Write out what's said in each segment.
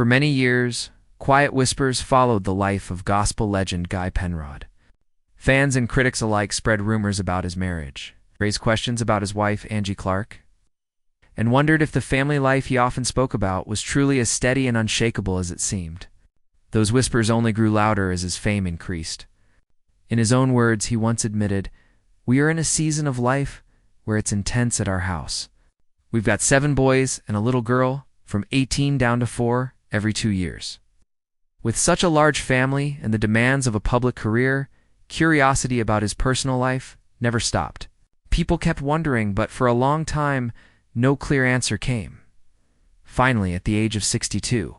For many years, quiet whispers followed the life of gospel legend Guy Penrod. Fans and critics alike spread rumors about his marriage, raised questions about his wife, Angie Clark, and wondered if the family life he often spoke about was truly as steady and unshakable as it seemed. Those whispers only grew louder as his fame increased. In his own words, he once admitted, "We are in a season of life where it's intense at our house. We've got 7 boys and a little girl, from 18 down to 4, every 2 years." With such a large family and the demands of a public career, curiosity about his personal life never stopped. People kept wondering, but for a long time, no clear answer came. Finally, at the age of 62,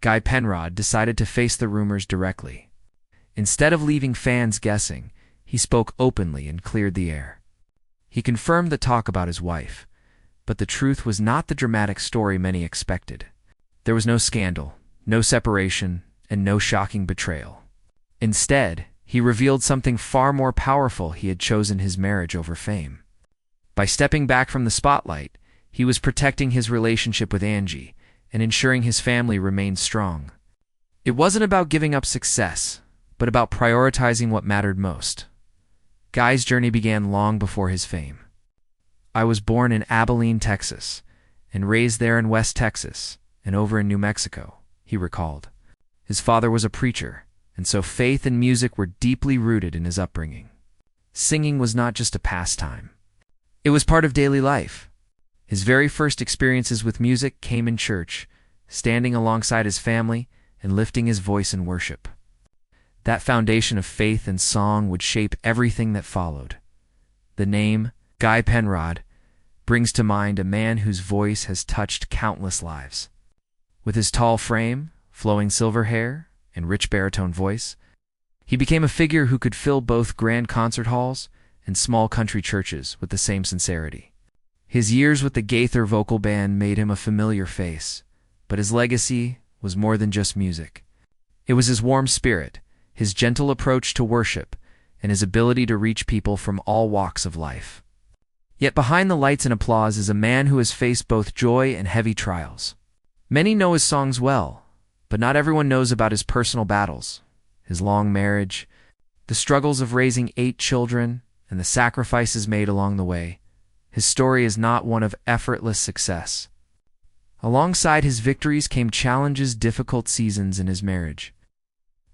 Guy Penrod decided to face the rumors directly. Instead of leaving fans guessing, he spoke openly and cleared the air. He confirmed the talk about his wife, but the truth was not the dramatic story many expected. There was no scandal, no separation, and no shocking betrayal. Instead, he revealed something far more powerful: he had chosen his marriage over fame. By stepping back from the spotlight, he was protecting his relationship with Angie and ensuring his family remained strong. It wasn't about giving up success, but about prioritizing what mattered most. Guy's journey began long before his fame. "I was born in Abilene, Texas, and raised there in West Texas and over in New Mexico," he recalled. His father was a preacher, and so faith and music were deeply rooted in his upbringing. Singing was not just a pastime. It was part of daily life. His very first experiences with music came in church, standing alongside his family and lifting his voice in worship. That foundation of faith and song would shape everything that followed. The name, Guy Penrod, brings to mind a man whose voice has touched countless lives. With his tall frame, flowing silver hair, and rich baritone voice, he became a figure who could fill both grand concert halls and small country churches with the same sincerity. His years with the Gaither vocal band made him a familiar face, but his legacy was more than just music. It was his warm spirit, his gentle approach to worship, and his ability to reach people from all walks of life. Yet behind the lights and applause is a man who has faced both joy and heavy trials. Many know his songs well, but not everyone knows about his personal battles, his long marriage, the struggles of raising 8 children, and the sacrifices made along the way. His story is not one of effortless success. Alongside his victories came challenges, difficult seasons in his marriage.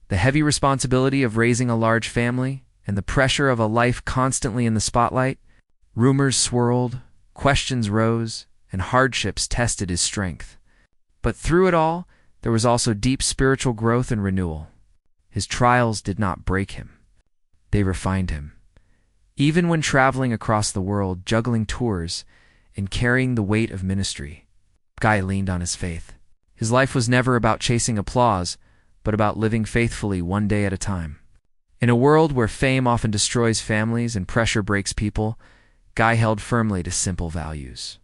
The heavy responsibility of raising a large family and the pressure of a life constantly in the spotlight. Rumors swirled, questions rose, and hardships tested his strength. But through it all, there was also deep spiritual growth and renewal. His trials did not break him. They refined him. Even when traveling across the world, juggling tours, and carrying the weight of ministry, Guy leaned on his faith. His life was never about chasing applause, but about living faithfully one day at a time. In a world where fame often destroys families and pressure breaks people, Guy held firmly to simple values.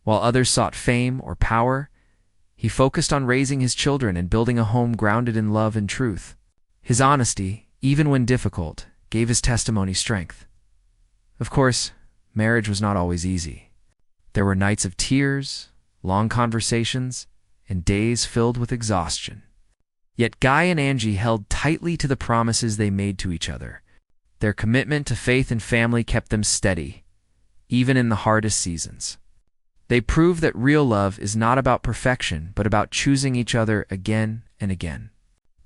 While others sought fame or power, he focused on raising his children and building a home grounded in love and truth. His honesty, even when difficult, gave his testimony strength. Of course, marriage was not always easy. There were nights of tears, long conversations, and days filled with exhaustion. Yet Guy and Angie held tightly to the promises they made to each other. Their commitment to faith and family kept them steady, even in the hardest seasons. They proved that real love is not about perfection, but about choosing each other again and again.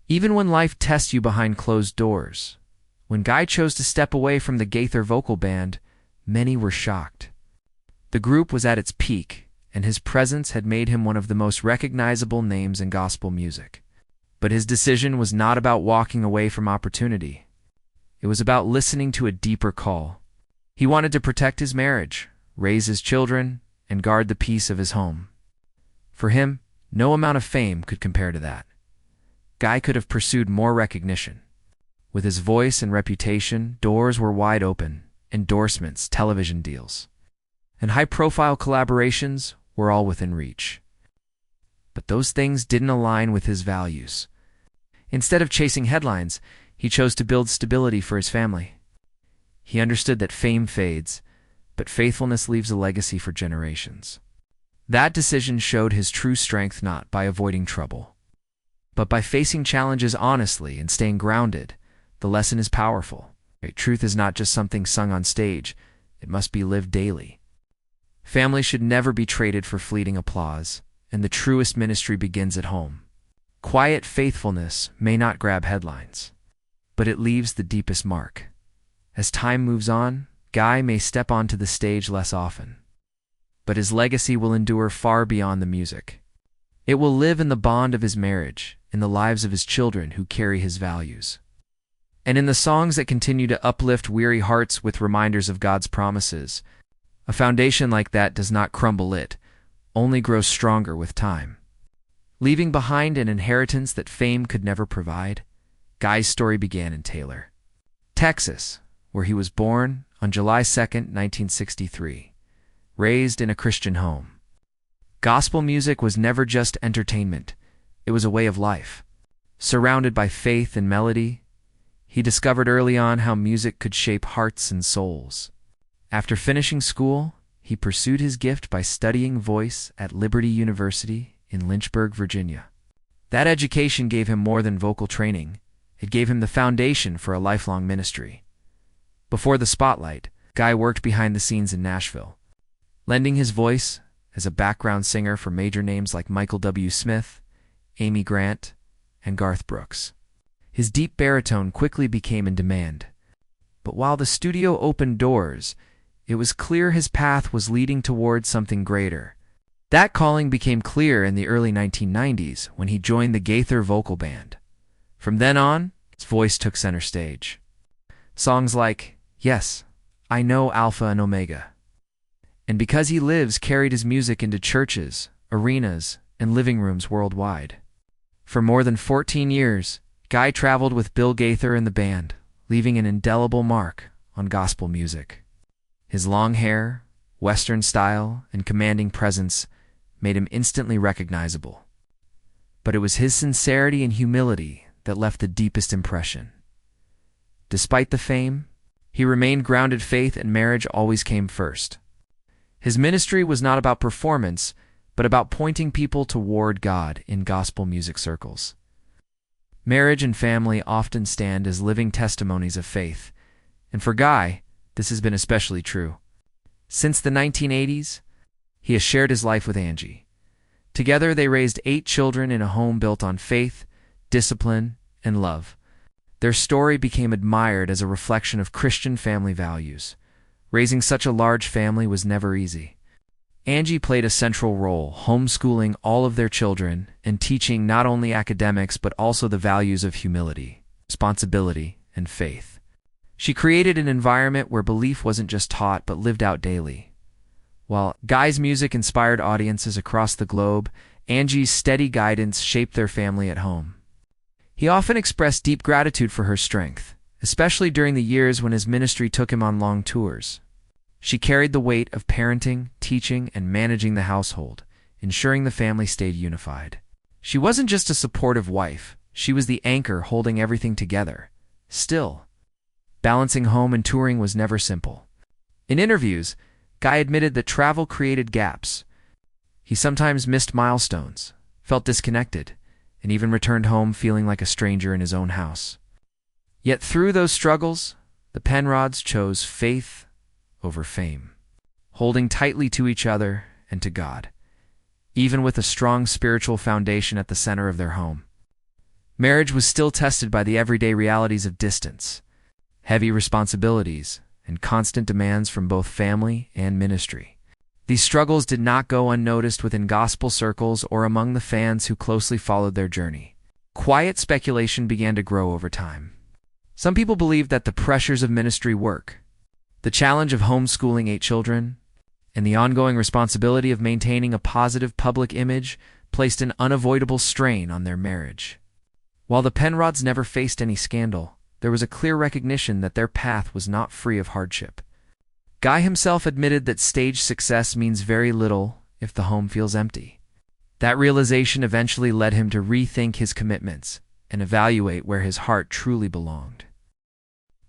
Even when life tests you behind closed doors, when Guy chose to step away from the Gaither vocal band, many were shocked. The group was at its peak, and his presence had made him one of the most recognizable names in gospel music. But his decision was not about walking away from opportunity. It was about listening to a deeper call. He wanted to protect his marriage, raise his children, and guard the peace of his home. For him, no amount of fame could compare to that. Guy could have pursued more recognition. With his voice and reputation, doors were wide open: endorsements, television deals, and high-profile collaborations were all within reach. But those things didn't align with his values. Instead of chasing headlines, he chose to build stability for his family. He understood that fame fades, but faithfulness leaves a legacy for generations. That decision showed his true strength not by avoiding trouble, but by facing challenges honestly and staying grounded. The lesson is powerful. Truth is not just something sung on stage, it must be lived daily. Family should never be traded for fleeting applause, and the truest ministry begins at home. Quiet faithfulness may not grab headlines, but it leaves the deepest mark. As time moves on, Guy may step onto the stage less often, but his legacy will endure far beyond the music. It will live in the bond of his marriage, in the lives of his children who carry his values, and in the songs that continue to uplift weary hearts with reminders of God's promises. A foundation like that does not crumble, it only grows stronger with time. Leaving behind an inheritance that fame could never provide, Guy's story began in Taylor, Texas, where he was born on July 2nd, 1963, raised in a Christian home. Gospel music was never just entertainment, it was a way of life. Surrounded by faith and melody, he discovered early on how music could shape hearts and souls. After finishing school, he pursued his gift by studying voice at Liberty University in Lynchburg, Virginia. That education gave him more than vocal training. It gave him the foundation for a lifelong ministry. Before the spotlight, Guy worked behind the scenes in Nashville, lending his voice as a background singer for major names like Michael W. Smith, Amy Grant, and Garth Brooks. His deep baritone quickly became in demand. But while the studio opened doors, it was clear his path was leading towards something greater. That calling became clear in the early 1990s when he joined the Gaither vocal band. From then on, his voice took center stage. Songs like Yes, I Know Alpha and Omega, and Because He Lives carried his music into churches, arenas, and living rooms worldwide. For more than 14 years, Guy traveled with Bill Gaither and the band, leaving an indelible mark on gospel music. His long hair, Western style, and commanding presence made him instantly recognizable. But it was his sincerity and humility that left the deepest impression. Despite the fame, he remained grounded. Faith and marriage always came first. His ministry was not about performance, but about pointing people toward God in gospel music circles. Marriage and family often stand as living testimonies of faith, and for Guy, this has been especially true. Since the 1980s, he has shared his life with Angie. Together, they raised 8 children in a home built on faith, discipline, and love. Their story became admired as a reflection of Christian family values. Raising such a large family was never easy. Angie played a central role, homeschooling all of their children and teaching not only academics but also the values of humility, responsibility, and faith. She created an environment where belief wasn't just taught but lived out daily. While Guy's music inspired audiences across the globe, Angie's steady guidance shaped their family at home. He often expressed deep gratitude for her strength, especially during the years when his ministry took him on long tours. She carried the weight of parenting, teaching, and managing the household, ensuring the family stayed unified. She wasn't just a supportive wife, she was the anchor holding everything together. Still, balancing home and touring was never simple. In interviews, Guy admitted that travel created gaps. He sometimes missed milestones, felt disconnected, and even returned home feeling like a stranger in his own house. Yet through those struggles, the Penrods chose faith over fame, holding tightly to each other and to God, even with a strong spiritual foundation at the center of their home. Marriage was still tested by the everyday realities of distance, heavy responsibilities, and constant demands from both family and ministry. These struggles did not go unnoticed within gospel circles or among the fans who closely followed their journey. Quiet speculation began to grow over time. Some people believed that the pressures of ministry work, the challenge of homeschooling 8 children, and the ongoing responsibility of maintaining a positive public image placed an unavoidable strain on their marriage. While the Penrods never faced any scandal, there was a clear recognition that their path was not free of hardship. Guy himself admitted that stage success means very little if the home feels empty. That realization eventually led him to rethink his commitments and evaluate where his heart truly belonged.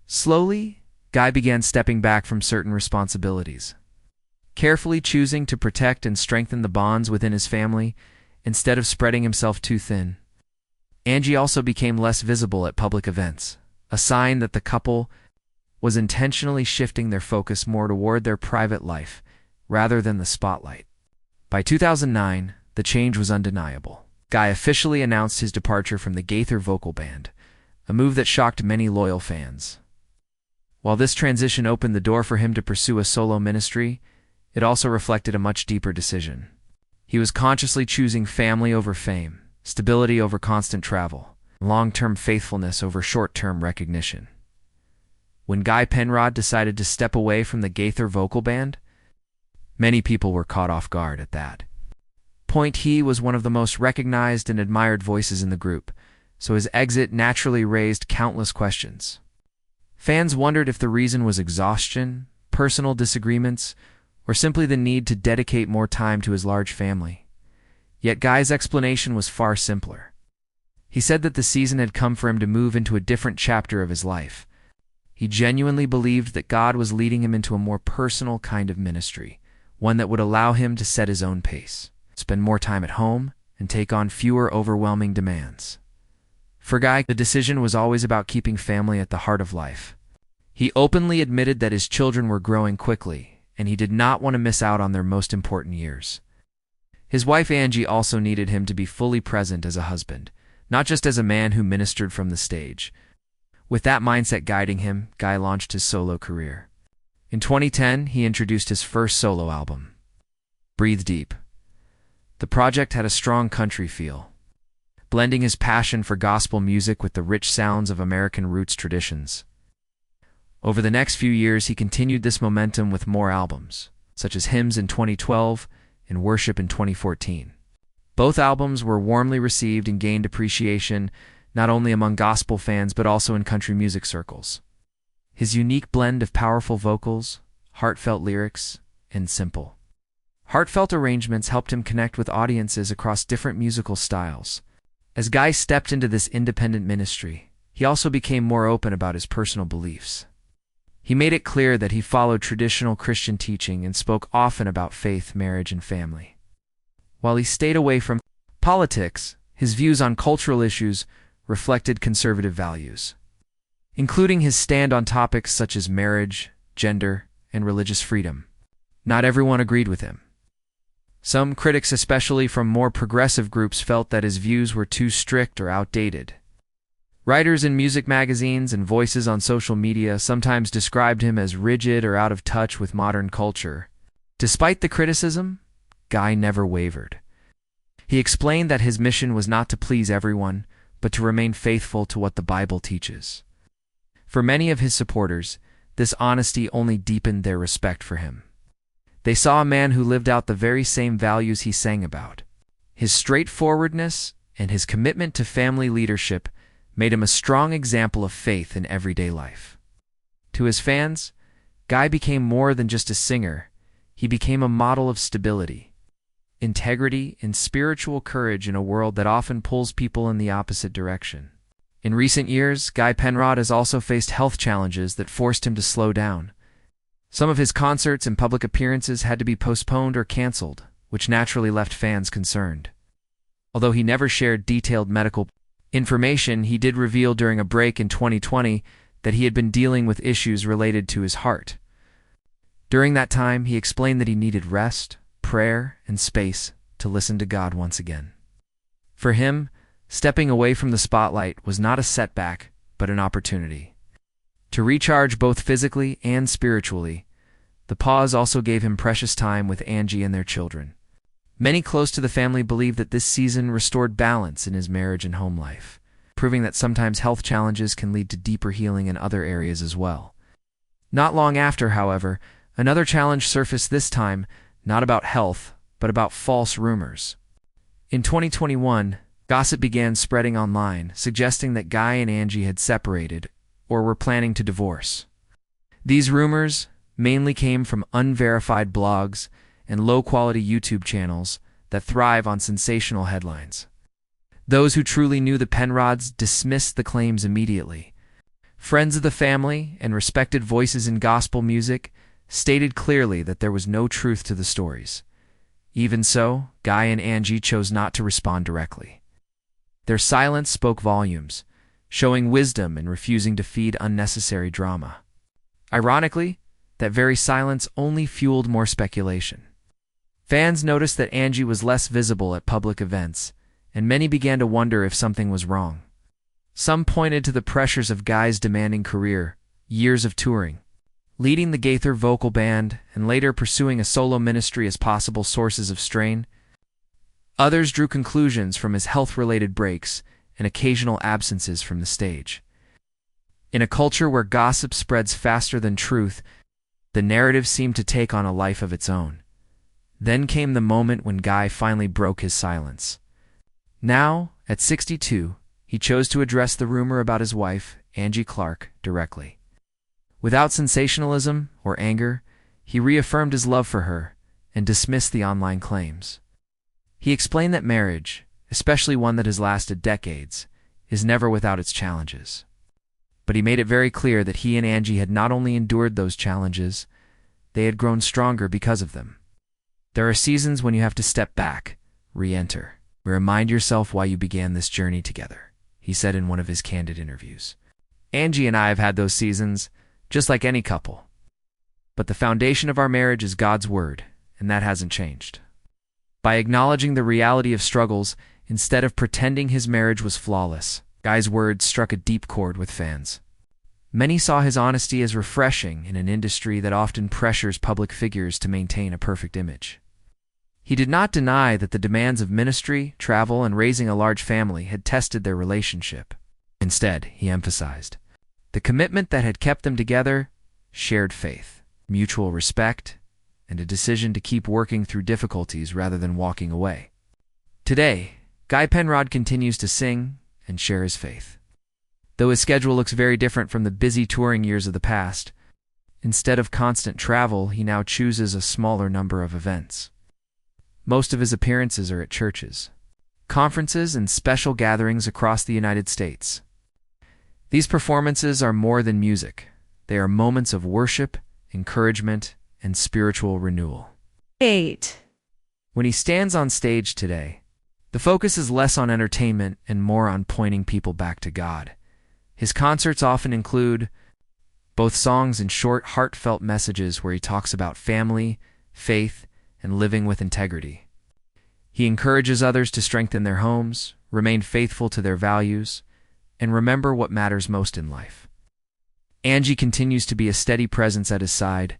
Slowly, Guy began stepping back from certain responsibilities. carefully choosing to protect and strengthen the bonds within his family instead of spreading himself too thin. Angie also became less visible at public events, a sign that the couple was intentionally shifting their focus more toward their private life rather than the spotlight. By 2009, the change was undeniable. Guy officially announced his departure from the Gaither vocal band, a move that shocked many loyal fans. While this transition opened the door for him to pursue a solo ministry, it also reflected a much deeper decision. He was consciously choosing family over fame, stability over constant travel, long-term faithfulness over short-term recognition. When Guy Penrod decided to step away from the Gaither vocal band, many people were caught off guard at that point. He was one of the most recognized and admired voices in the group, so his exit naturally raised countless questions. Fans wondered if the reason was exhaustion, personal disagreements, or simply the need to dedicate more time to his large family. Yet Guy's explanation was far simpler. He said that the season had come for him to move into a different chapter of his life. He genuinely believed that God was leading him into a more personal kind of ministry, one that would allow him to set his own pace, spend more time at home, and take on fewer overwhelming demands. For Guy, the decision was always about keeping family at the heart of life. He openly admitted that his children were growing quickly, and he did not want to miss out on their most important years. His wife Angie also needed him to be fully present as a husband, not just as a man who ministered from the stage. With that mindset guiding him, Guy launched his solo career. In 2010, he introduced his first solo album, Breathe Deep. The project had a strong country feel, blending his passion for gospel music with the rich sounds of American roots traditions. Over the next few years, he continued this momentum with more albums, such as Hymns in 2012 and Worship in 2014. Both albums were warmly received and gained appreciation not only among gospel fans but also in country music circles. His unique blend of powerful vocals, heartfelt lyrics, and simple, heartfelt arrangements helped him connect with audiences across different musical styles. As Guy stepped into this independent ministry, he also became more open about his personal beliefs. He made it clear that he followed traditional Christian teaching and spoke often about faith, marriage, and family. While he stayed away from politics, his views on cultural issues reflected conservative values, including his stand on topics such as marriage, gender, and religious freedom. Not everyone agreed with him. Some critics, especially from more progressive groups, felt that his views were too strict or outdated. Writers in music magazines and voices on social media sometimes described him as rigid or out of touch with modern culture. Despite the criticism, Guy never wavered. He explained that his mission was not to please everyone, but to remain faithful to what the Bible teaches. For many of his supporters, this honesty only deepened their respect for him. They saw a man who lived out the very same values he sang about. His straightforwardness and his commitment to family leadership made him a strong example of faith in everyday life. To his fans, Guy became more than just a singer. He became a model of stability, integrity, and spiritual courage in a world that often pulls people in the opposite direction. In recent years, Guy Penrod has also faced health challenges that forced him to slow down. Some of his concerts and public appearances had to be postponed or canceled, which naturally left fans concerned. Although he never shared detailed medical information, he did reveal during a break in 2020 that he had been dealing with issues related to his heart. During that time, he explained that he needed rest, prayer, and space to listen to God once again. For him, stepping away from the spotlight was not a setback, but an opportunity to recharge both physically and spiritually. The pause also gave him precious time with Angie and their children. Many close to the family believe that this season restored balance in his marriage and home life, proving that sometimes health challenges can lead to deeper healing in other areas as well. Not long after, however, another challenge surfaced, this time not about health, but about false rumors. In 2021, gossip began spreading online, suggesting that Guy and Angie had separated or were planning to divorce. These rumors mainly came from unverified blogs and low-quality YouTube channels that thrive on sensational headlines. Those who truly knew the Penrods dismissed the claims immediately. Friends of the family and respected voices in gospel music stated clearly that there was no truth to the stories. Even so, Guy and Angie chose not to respond directly. Their silence spoke volumes, showing wisdom in refusing to feed unnecessary drama. Ironically, that very silence only fueled more speculation. Fans noticed that Angie was less visible at public events, and many began to wonder if something was wrong. Some pointed to the pressures of Guy's demanding career, years of touring, leading the Gaither vocal band, and later pursuing a solo ministry as possible sources of strain. Others drew conclusions from his health-related breaks and occasional absences from the stage. In a culture where gossip spreads faster than truth, the narrative seemed to take on a life of its own. Then came the moment when Guy finally broke his silence. Now, at 62, he chose to address the rumor about his wife, Angie Clark, directly. Without sensationalism or anger, he reaffirmed his love for her and dismissed the online claims. He explained that marriage, especially one that has lasted decades, is never without its challenges. But he made it very clear that he and Angie had not only endured those challenges, they had grown stronger because of them. There are seasons when you have to step back, re-enter, remind yourself why you began this journey together, he said in one of his candid interviews. Angie and I have had those seasons, just like any couple. But the foundation of our marriage is God's word, and that hasn't changed. By acknowledging the reality of struggles, instead of pretending his marriage was flawless, Guy's words struck a deep chord with fans. Many saw his honesty as refreshing in an industry that often pressures public figures to maintain a perfect image. He did not deny that the demands of ministry, travel, and raising a large family had tested their relationship. Instead, he emphasized, the commitment that had kept them together, shared faith, mutual respect, and a decision to keep working through difficulties rather than walking away. Today, Guy Penrod continues to sing and share his faith. Though his schedule looks very different from the busy touring years of the past, instead of constant travel, he now chooses a smaller number of events. Most of his appearances are at churches, conferences, and special gatherings across the United States. These performances are more than music. They are moments of worship, encouragement, and spiritual renewal. 8. When he stands on stage today, the focus is less on entertainment and more on pointing people back to God. His concerts often include both songs and short, heartfelt messages where he talks about family, faith, and living with integrity. He encourages others to strengthen their homes, remain faithful to their values, and remember what matters most in life. Angie continues to be a steady presence at his side,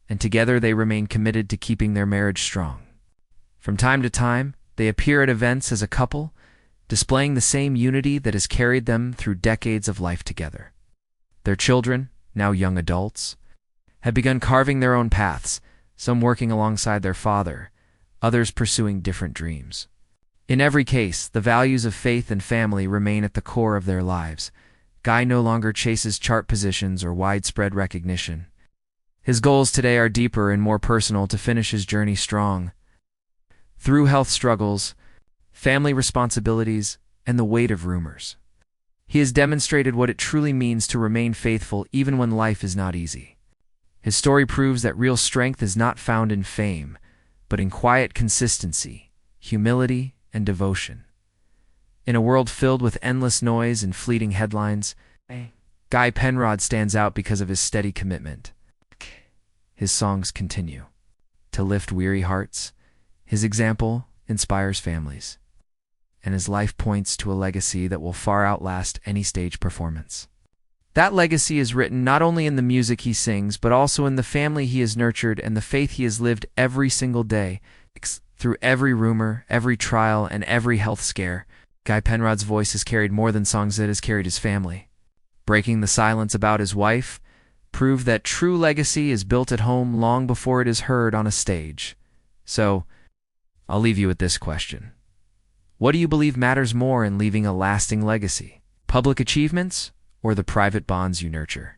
and together they remain committed to keeping their marriage strong. From time to time, they appear at events as a couple, displaying the same unity that has carried them through decades of life together. Their children, now young adults, have begun carving their own paths, some working alongside their father, others pursuing different dreams. In every case, the values of faith and family remain at the core of their lives. Guy no longer chases chart positions or widespread recognition. His goals today are deeper and more personal to finish his journey strong. Through health struggles, family responsibilities, and the weight of rumors, he has demonstrated what it truly means to remain faithful even when life is not easy. His story proves that real strength is not found in fame, but in quiet consistency, humility, and devotion. In a world filled with endless noise and fleeting headlines, Guy Penrod stands out because of his steady commitment. His songs continue to lift weary hearts. His example inspires families, and his life points to a legacy that will far outlast any stage performance. That legacy is written not only in the music he sings, but also in the family he has nurtured and the faith he has lived every single day. Through every rumor, every trial, and every health scare, Guy Penrod's voice has carried more than songs that has carried his family. Breaking the silence about his wife proved that true legacy is built at home long before it is heard on a stage. So, I'll leave you with this question. What do you believe matters more in leaving a lasting legacy? Public achievements or the private bonds you nurture?